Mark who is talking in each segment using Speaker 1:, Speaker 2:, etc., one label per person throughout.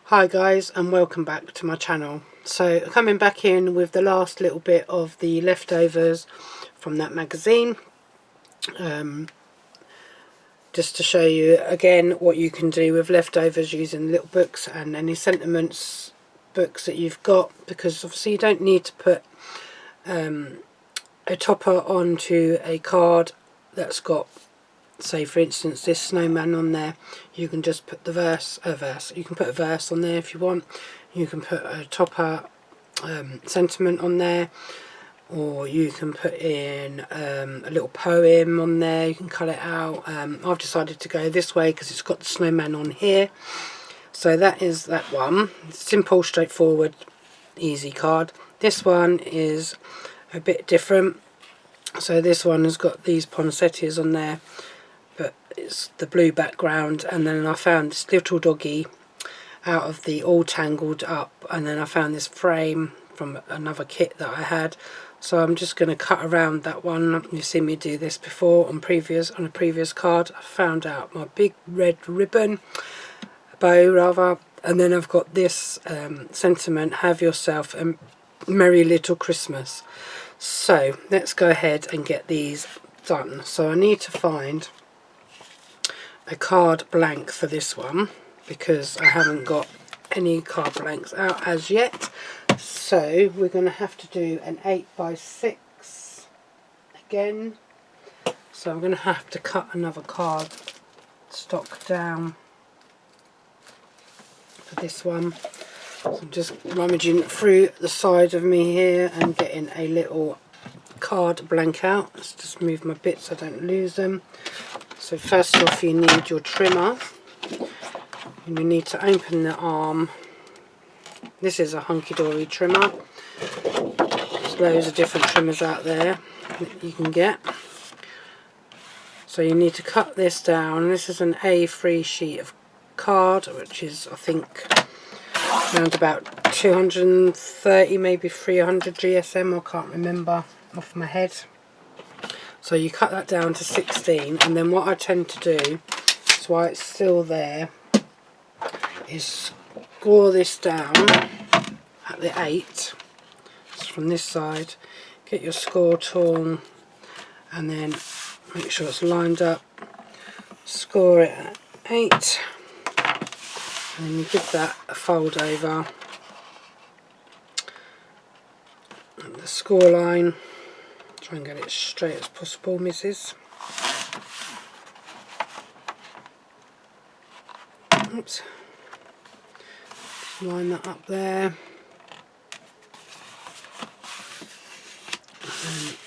Speaker 1: Hi guys, and welcome back to my channel. So coming back in with the last little bit of the leftovers from that magazine, just to show you again what you can do with leftovers using little books and any sentiments books that you've got, because obviously you don't need to put a topper onto a card that's got, say for instance, this snowman on there. You can just put the verse, you can put a verse on there if you want. You can put a topper sentiment on there, or you can put in a little poem on there. You can cut it out. I've decided to go this way because it's got the snowman on here. So that is that one. Simple, straightforward, easy card. This one is a bit different. So this one has got these poinsettias on there, but it's the blue background, and then I found this little doggy out of the all tangled up, and then I found this frame from another kit that I had. So I'm just going to cut around that one. You've seen me do this before on a previous card. I found out my big red ribbon bow rather, and then I've got this sentiment, have yourself a merry little Christmas. So let's go ahead and get these done. So I need to find a card blank for this one because I haven't got any card blanks out as yet. So we're going to have to do an 8x6 again. So I'm going to have to cut another card stock down for this one. So I'm just rummaging through the side of me here and getting a little card blank out. Let's just move my bits so I don't lose them. So first off, you need your trimmer, and you need to open the arm. This is a Hunkydory trimmer. There's loads of different trimmers out there that you can get. So you need to cut this down. This is an A3 sheet of card, which is, I think, around about 230, maybe 300 GSM, I can't remember off my head. So you cut that down to 16, and then what I tend to do, that's why it's still there, is score this down at the 8. It's from this side. Get your score tool and then make sure it's lined up. Score it at 8. And then you give that a fold over at the score line. Try and get it as straight as possible, missus. Oops. Just line that up there. And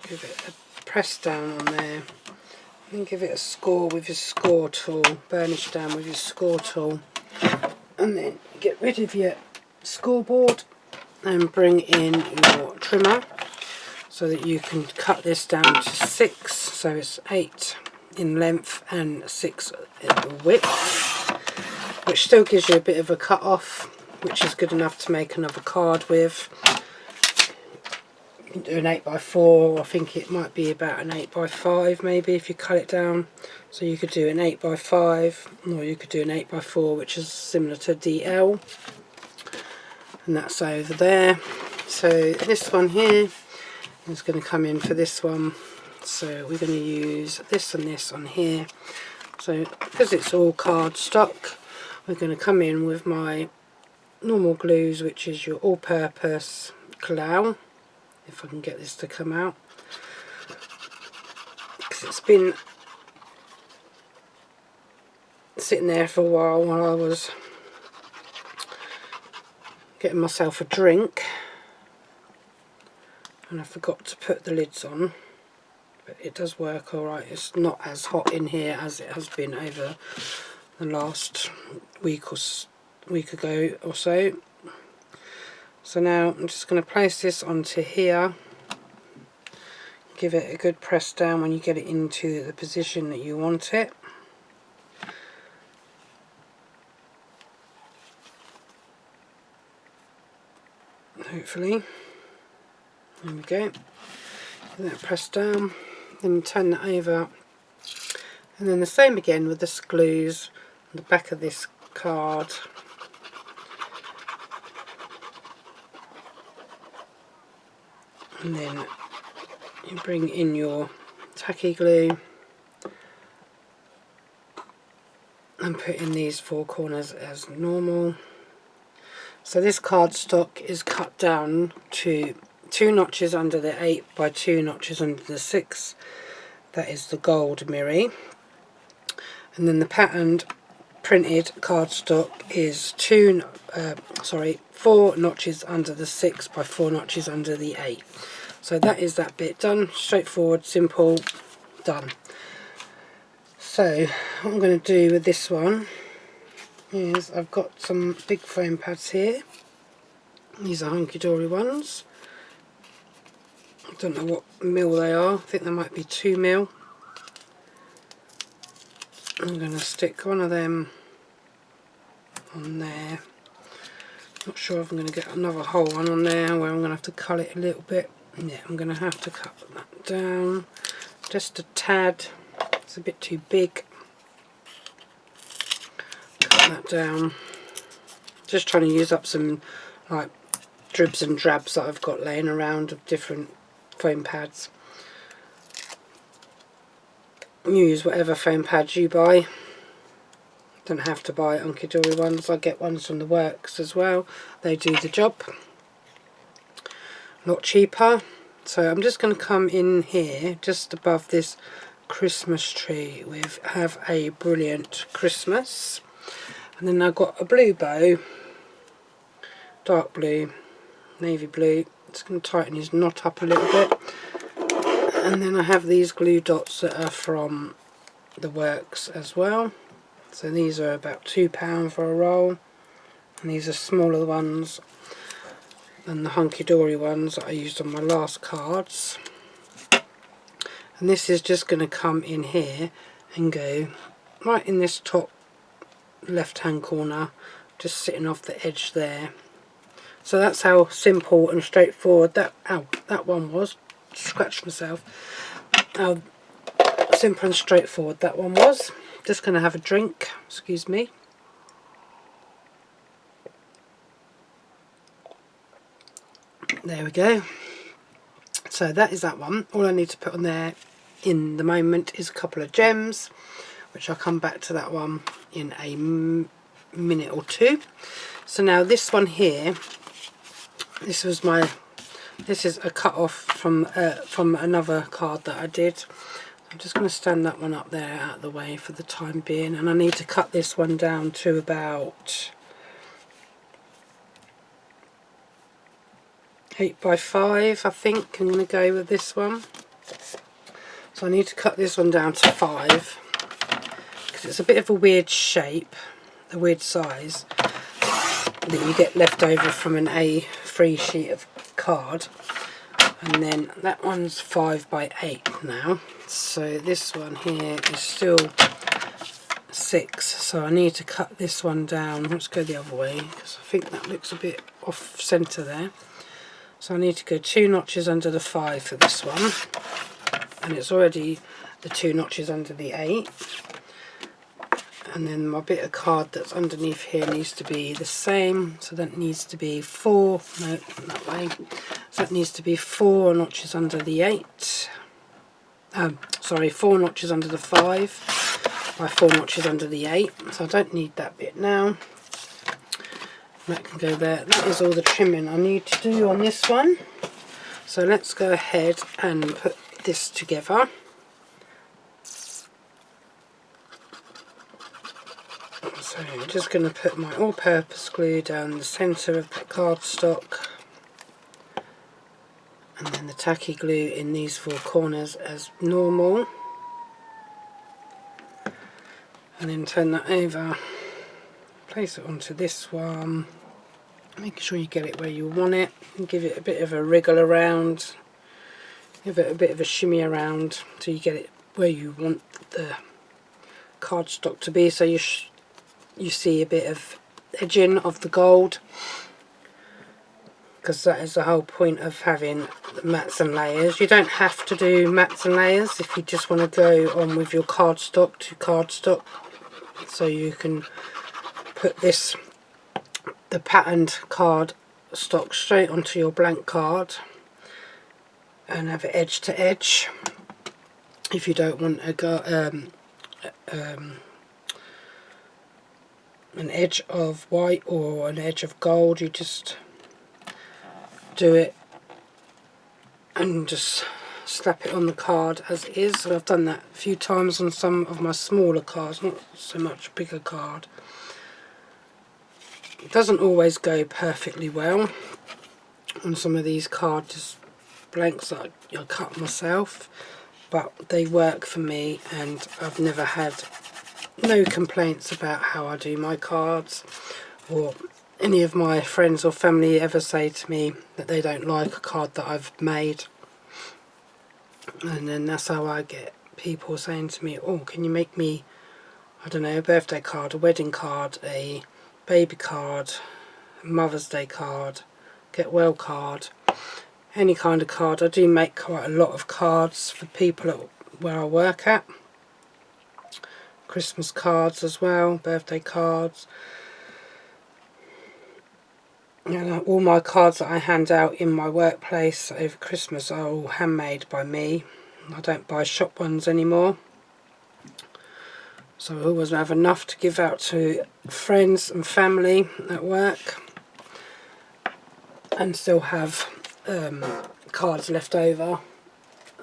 Speaker 1: give it a press down on there. And give it a score with your score tool. Burnish down with your score tool. And then get rid of your scoreboard and bring in your trimmer so that you can cut this down to 6. So it's 8 in length and 6 in width, which still gives you a bit of a cut off, which is good enough to make another card with. You can do an 8x4, I think it might be about an 8x5 maybe if you cut it down. So you could do an 8x5, or you could do an 8x4, which is similar to DL. And that's over there. So this one here is going to come in for this one. So we're going to use this and this on here. So because it's all card stock, we're going to come in with my normal glues, which is your all-purpose clow. If I can get this to come out, because it's been sitting there for a while I was getting myself a drink and I forgot to put the lids on, but it does work alright. It's not as hot in here as it has been over the last week ago or so. So now I'm just going to place this onto here. Give it a good press down when you get it into the position that you want it. Hopefully. There we go. Give that press down. Then turn that over. And then the same again with the glues on the back of this card. and then you bring in your tacky glue and put in these 4 corners as normal. So this cardstock is cut down to 2 notches under the 8 by 2 notches under the 6. That is the gold mirror. And then the patterned printed cardstock is 4 notches under the 6 by 4 notches under the 8. So that is that bit done. Straightforward, simple, done. So what I'm going to do with this one is I've got some big foam pads here. These are Hunkydory ones. I don't know what mil they are. I think they might be 2 mil. I'm going to stick one of them on there. Not sure if I'm going to get another whole one on there where I'm going to have to cut it a little bit. Yeah, I'm going to have to cut that down just a tad. It's a bit too big. Cut that down. Just trying to use up some like dribs and drabs that I've got laying around of different foam pads. Use whatever foam pads you buy. Don't have to buy Hunkydory ones. I get ones from the works as well. They do the job. A lot cheaper. So I'm just going to come in here just above this Christmas tree with Have a Brilliant Christmas. And then I've got a blue bow, dark blue, navy blue. Just going to tighten his knot up a little bit. And then I have these glue dots that are from the works as well. So these are about £2 for a roll, and these are smaller ones than the Hunkydory ones that I used on my last cards. And this is just going to come in here and go right in this top left hand corner, just sitting off the edge there. So that's how simple and straightforward that one was. Scratched myself. How simple and straightforward that one was. Just going to have a drink, excuse me. There we go. So that is that one. All I need to put on there in the moment is a couple of gems, which I'll come back to that one in a minute or two. So now this one here, this is a cut off from another card that I did. I'm just going to stand that one up there out of the way for the time being, and I need to cut this one down to about 8 by 5, I think I'm going to go with this one. So I need to cut this one down to 5 because it's a bit of a weird shape, a weird size that you get left over from an A3 sheet of card. And then that one's 5 by 8 now, so this one here is still 6, so I need to cut this one down. Let's go the other way because I think that looks a bit off centre there. So I need to go 2 notches under the 5 for this one, and it's already the 2 notches under the 8. And then my bit of card that's underneath here needs to be the same, so that needs to be 4, no, that way. So that needs to be 4 notches under the 8. Sorry, 4 notches under the 5 by 4 notches under the 8. So I don't need that bit now. That can go there. That is all the trimming I need to do on this one. So let's go ahead and put this together. So I'm just going to put my all-purpose glue down the centre of the cardstock, and then the tacky glue in these 4 corners as normal, and then turn that over, place it onto this one, make sure you get it where you want it, and give it a bit of a wriggle around, give it a bit of a shimmy around so you get it where you want the cardstock to be, so you see a bit of edging of the gold, because that is the whole point of having mats and layers. You don't have to do mats and layers if you just want to go on with your cardstock to cardstock. So you can put the patterned card stock straight onto your blank card, and have it edge to edge. If you don't want an edge of white or an edge of gold, you just do it and just slap it on the card as it is. So I've done that a few times on some of my smaller cards, not so much a bigger card. It doesn't always go perfectly well on some of these cards, blanks that I cut myself, but they work for me, and I've never had no complaints about how I do my cards, or any of my friends or family ever say to me that they don't like a card that I've made. And then that's how I get people saying to me, oh, can you make me, I don't know, a birthday card, a wedding card, a baby card, a Mother's Day card, get well card, any kind of card. I do make quite a lot of cards for people where I work at. Christmas cards as well, birthday cards. All my cards that I hand out in my workplace over Christmas are all handmade by me. I don't buy shop ones anymore. So I always have enough to give out to friends and family at work, and still have cards left over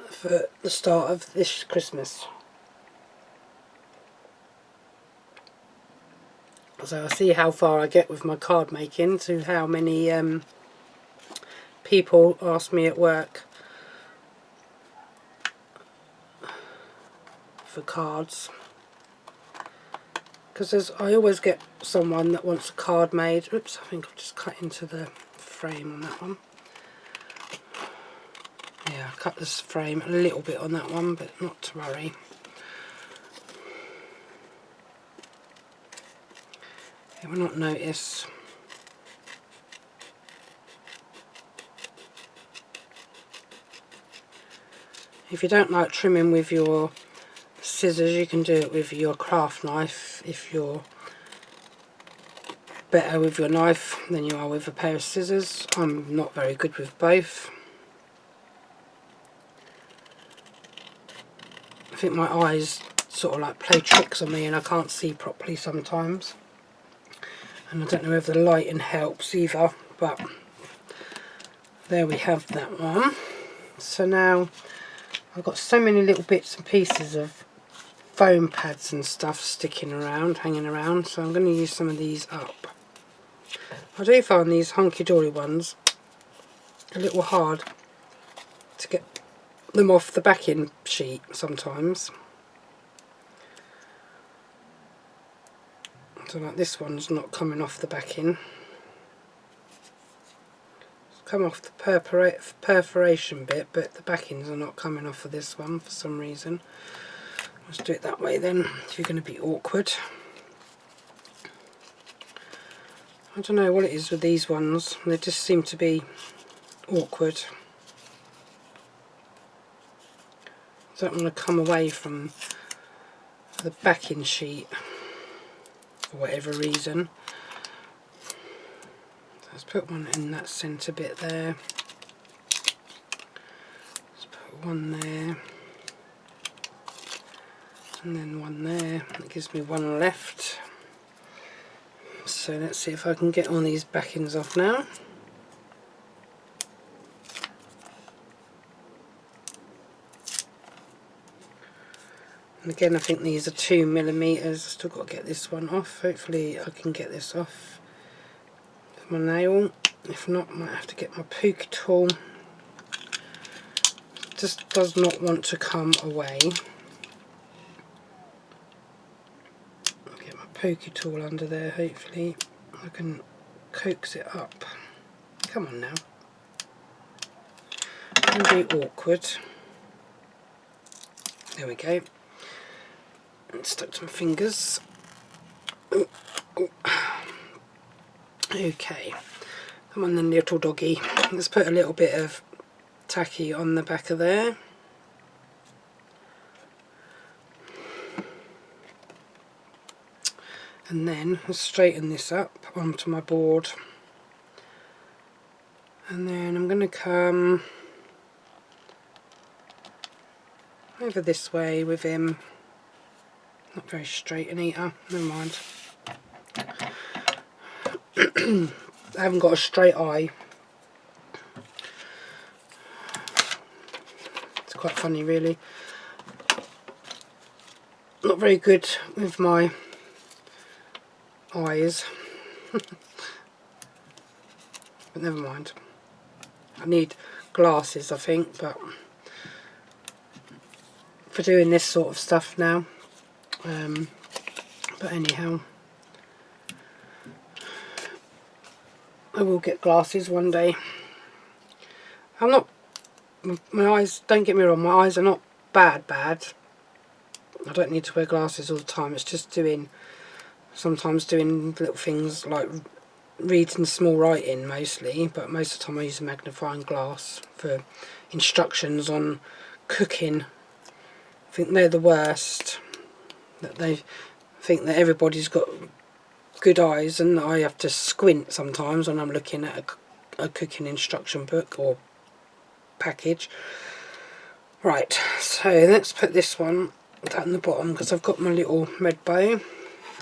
Speaker 1: for the start of this Christmas. So I'll see how far I get with my card making, to how many people ask me at work for cards. Because I always get someone that wants a card made. Oops, I think I've just cut into the frame on that one. Yeah, I cut this frame a little bit on that one, but not to worry. It will not notice. If you don't like trimming with your scissors, you can do it with your craft knife if you're better with your knife than you are with a pair of scissors. I'm not very good with both. I think my eyes sort of like play tricks on me and I can't see properly sometimes. And I don't know if the lighting helps either, but there we have that one. So now I've got so many little bits and pieces of foam pads and stuff sticking around, hanging around, so I'm going to use some of these up. I do find these Hunkydory ones a little hard to get them off the backing sheet sometimes. So like this one's not coming off the backing. It's come off the perforation bit, but the backings are not coming off of this one for some reason. Let's do it that way then, if you're going to be awkward. I don't know what it is with these ones, they just seem to be awkward. I don't want to come away from the backing sheet for whatever reason. So let's put one in that centre bit there. Let's put one there. And then one there. That gives me one left. So let's see if I can get all these backings off now. And again, I think these are 2mm. I've still got to get this one off. Hopefully I can get this off with my nail. If not, I might have to get my poke tool. It just does not want to come away. I'll get my poke tool under there. Hopefully I can coax it up. Come on now. It can be awkward. There we go. It's stuck to my fingers. Ooh, ooh. Okay, come on then, little doggy. Let's put a little bit of tacky on the back of there. And then I'll straighten this up onto my board. And then I'm going to come over this way with him. Not very straight an eater, never mind. I haven't got a straight eye. It's quite funny really. Not very good with my eyes. But never mind. I need glasses I think, but for doing this sort of stuff now. But anyhow, I will get glasses one day. I'm not, my eyes, don't get me wrong, my eyes are not bad. I don't need to wear glasses all the time. It's just sometimes doing little things like reading small writing mostly, but most of the time I use a magnifying glass for instructions on cooking. I think they're the worst, that they think that everybody's got good eyes and I have to squint sometimes when I'm looking at a cooking instruction book or package. Right, so let's put this one down the bottom because I've got my little red bow.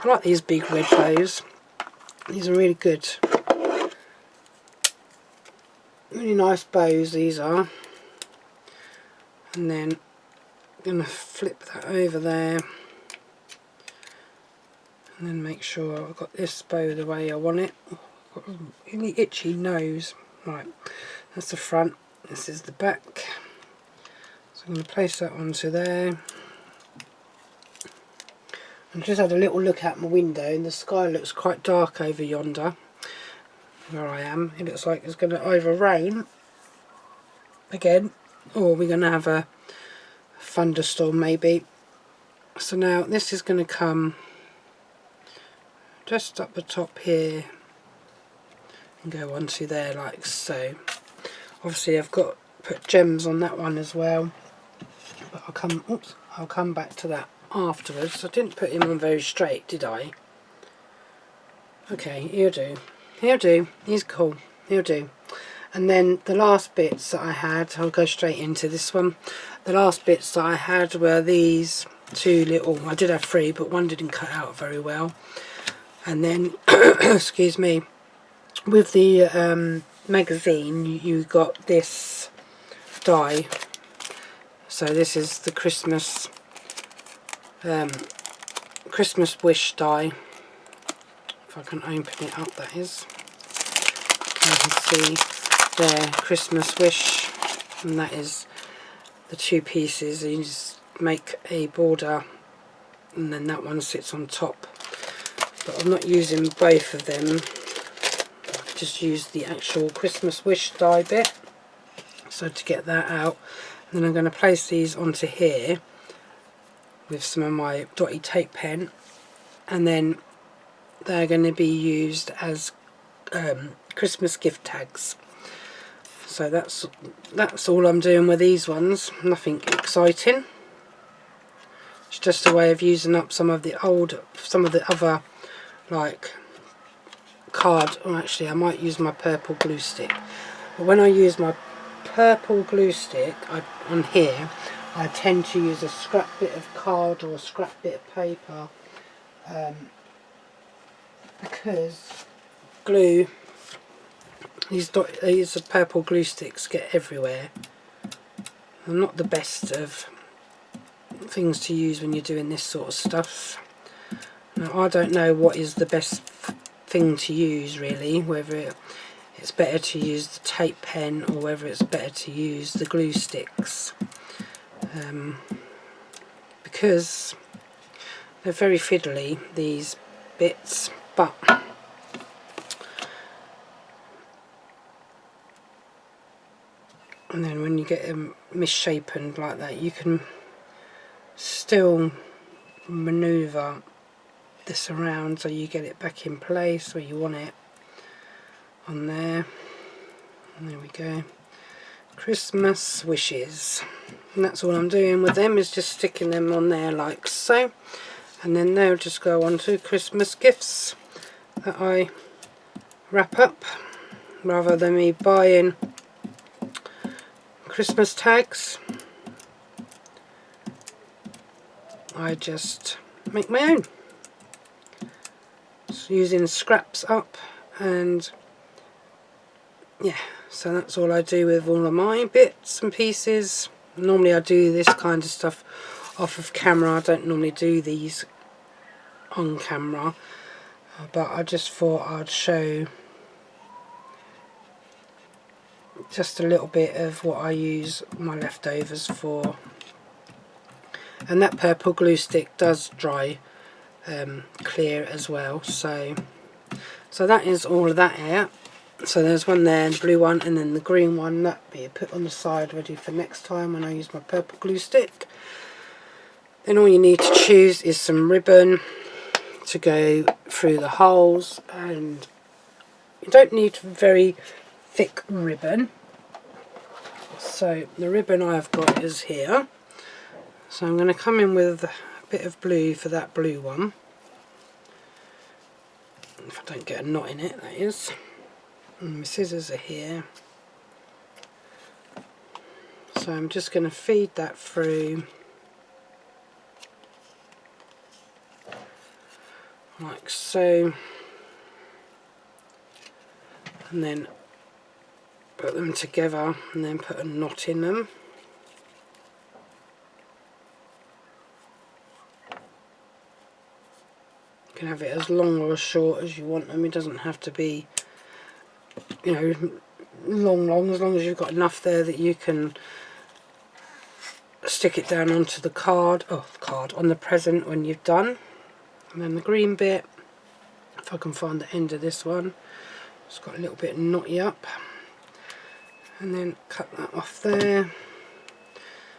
Speaker 1: I like these big red bows. These are really good. Really nice bows these are. And then I'm going to flip that over there. And then make sure I've got this bow the way I want it. Oh, I've got a really itchy nose. Right, that's the front. This is the back. So I'm going to place that onto there. I've just had a little look out my window and the sky looks quite dark over yonder where I am. It looks like it's going to either rain again or we're going to have a thunderstorm maybe. So now this is going to come just up the top here and go onto there like so. Obviously I've got to put gems on that one as well, but I'll come back to that afterwards. I didn't put him on very straight, did I? Okay, he'll do. He'll do. He's cool. He'll do. And then the last bits that I had, I'll go straight into this one. The last bits that I had were these two little, I did have three, but one didn't cut out very well. And then, excuse me, with the magazine, you got this die. So this is the Christmas wish die. If I can open it up, that is. You can see there, Christmas wish, and that is the two pieces. You just make a border, and then that one sits on top. But I'm not using both of them. I just use the actual Christmas wish die bit. So to get that out, and then I'm going to place these onto here with some of my dotty tape pen, and then they're going to be used as Christmas gift tags. So that's all I'm doing with these ones. Nothing exciting. It's just a way of using up some of the other like card. Or actually, I might use my purple glue stick. But when I use my purple glue stick on here, I tend to use a scrap bit of card or a scrap bit of paper, because glue, these purple glue sticks get everywhere. They're not the best of things to use when you're doing this sort of stuff. Now I don't know what is the best thing to use really, whether it's better to use the tape pen or whether it's better to use the glue sticks, because they're very fiddly, these bits, but and then when you get them misshapen like that, you can still manoeuvre this around so you get it back in place where you want it on there. And there we go. Christmas wishes. And that's all I'm doing with them, is just sticking them on there like so. And then they'll just go on to Christmas gifts that I wrap up, rather than me buying Christmas tags. I just make my own. Just using scraps up, and yeah, so that's all I do with all of my bits and pieces. Normally I do this kind of stuff off of camera. I don't normally do these on camera, but I just thought I'd show just a little bit of what I use my leftovers for. And that purple glue stick does dry clear as well, so that is all of that out. So there's one there, the blue one, and then the green one that be put on the side ready for next time when I use my purple glue stick. Then all you need to choose is some ribbon to go through the holes, and you don't need very thick ribbon. So the ribbon I've got is here. So I'm going to come in with a bit of blue for that blue one. If I don't get a knot in it, that is. And my scissors are here. So I'm just going to feed that through like so, and then put them together and then put a knot in them. You can have it as long or as short as you want them. It doesn't have to be, you know, long, as long as you've got enough there that you can stick it down onto the card, on the present when you've done. And then the green bit, if I can find the end of this one, it's got a little bit knotty up, and then cut that off there.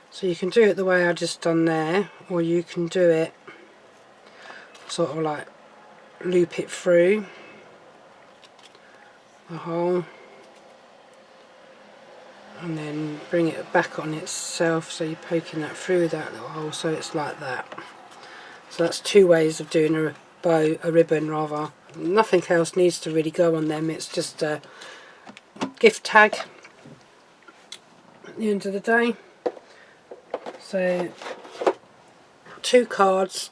Speaker 1: So you can do it the way I just done there, or you can do it sort of like loop it through the hole and then bring it back on itself, so you're poking that through that little hole, so it's like that. So that's two ways of doing a ribbon rather. Nothing else needs to really go on them, it's just a gift tag at the end of the day. So 2 cards,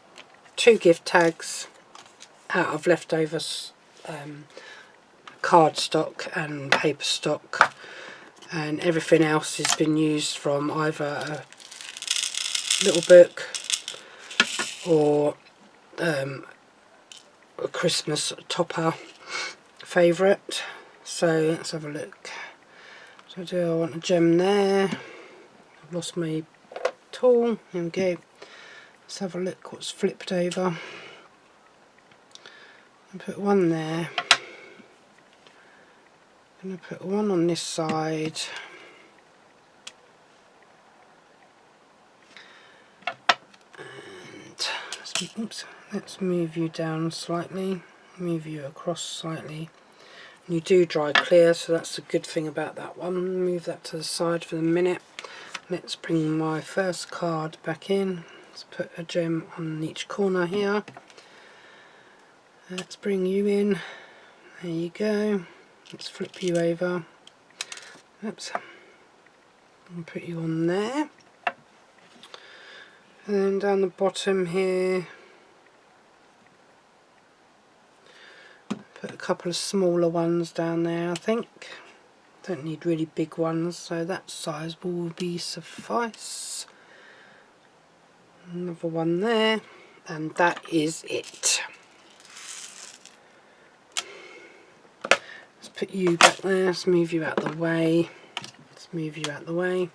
Speaker 1: 2 gift tags out of leftovers cardstock and paper stock, and everything else has been used from either a little book or a Christmas topper favourite. So let's have a look. So do I want a gem there? I've lost my tool. Here we go. Let's have a look what's flipped over. I'll put one there. I'm going to put one on this side. And let's move you down slightly, move you across slightly. And you do dry clear, so that's a good thing about that one. Move that to the side for the minute. Let's bring my first card back in. Let's put a gem on each corner here. Let's bring you in. There you go. Let's flip you over. Oops. And put you on there. And then down the bottom here, put a couple of smaller ones down there, I think. Don't need really big ones, so that size will be suffice. Another one there, and that is it. Let's put you back there, let's move you out the way. Let's move you out the way.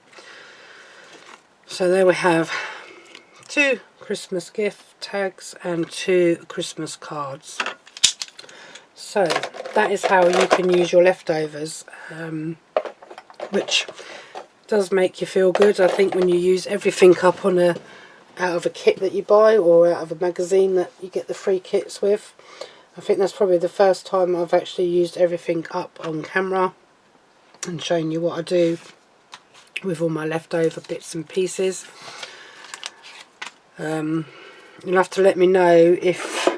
Speaker 1: So there we have 2 Christmas gift tags and 2 Christmas cards. So that is how you can use your leftovers, which does make you feel good. I think when you use everything up on out of a kit that you buy or out of a magazine that you get the free kits with, I think that's probably the first time I've actually used everything up on camera and shown you what I do with all my leftover bits and pieces. You'll have to let me know if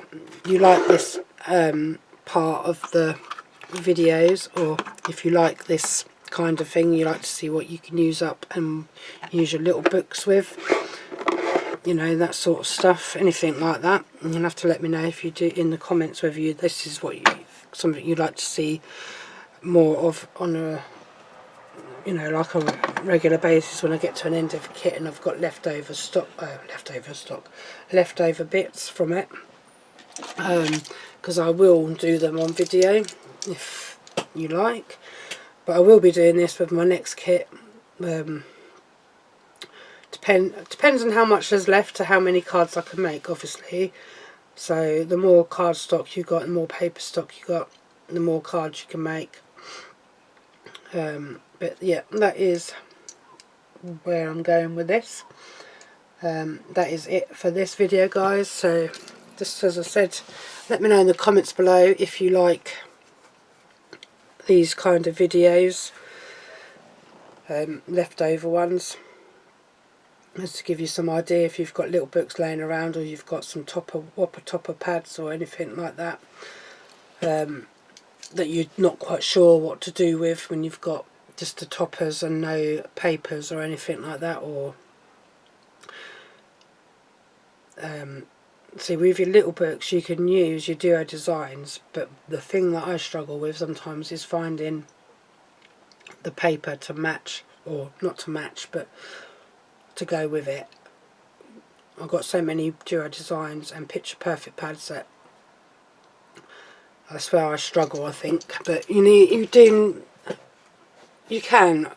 Speaker 1: you like this part of the videos, or if you like this kind of thing, you like to see what you can use up and use your little books with. you know, that sort of stuff, anything like that. And you'll have to let me know if you do in the comments whether you this is what you, something you'd like to see more of on a, you know, like a regular basis when I get to an end of a kit and I've got leftover bits from it, because I will do them on video if you like, but I will be doing this with my next kit. Depends on how much there's left to how many cards I can make, obviously. So the more card stock you got, the more paper stock you got, the more cards you can make. But yeah, that is where I'm going with this. That is it for this video, guys. So just as I said, let me know in the comments below if you like these kind of videos, leftover ones, just to give you some idea if you've got little books laying around or you've got some whopper topper pads or anything like that, that you're not quite sure what to do with when you've got just the toppers and no papers or anything like that. Or see, with your little books you can use your duo designs, but the thing that I struggle with sometimes is finding the paper to match, or not to match, but to go with it. I've got so many duo designs and picture perfect pads that that's where I struggle, I think. But you can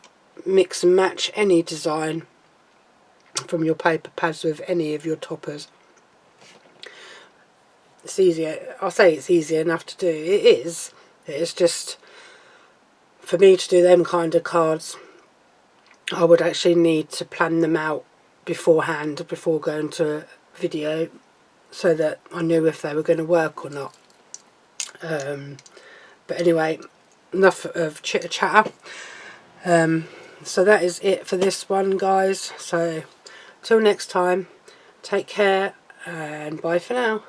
Speaker 1: mix and match any design from your paper pads with any of your toppers. It's easier. I'll say it's easier enough to do. It is. It's just, for me to do them kind of cards, I would actually need to plan them out beforehand, before going to video, so that I knew if they were going to work or not. But anyway, enough of chitter chatter. So that is it for this one, guys. So till next time, take care and bye for now.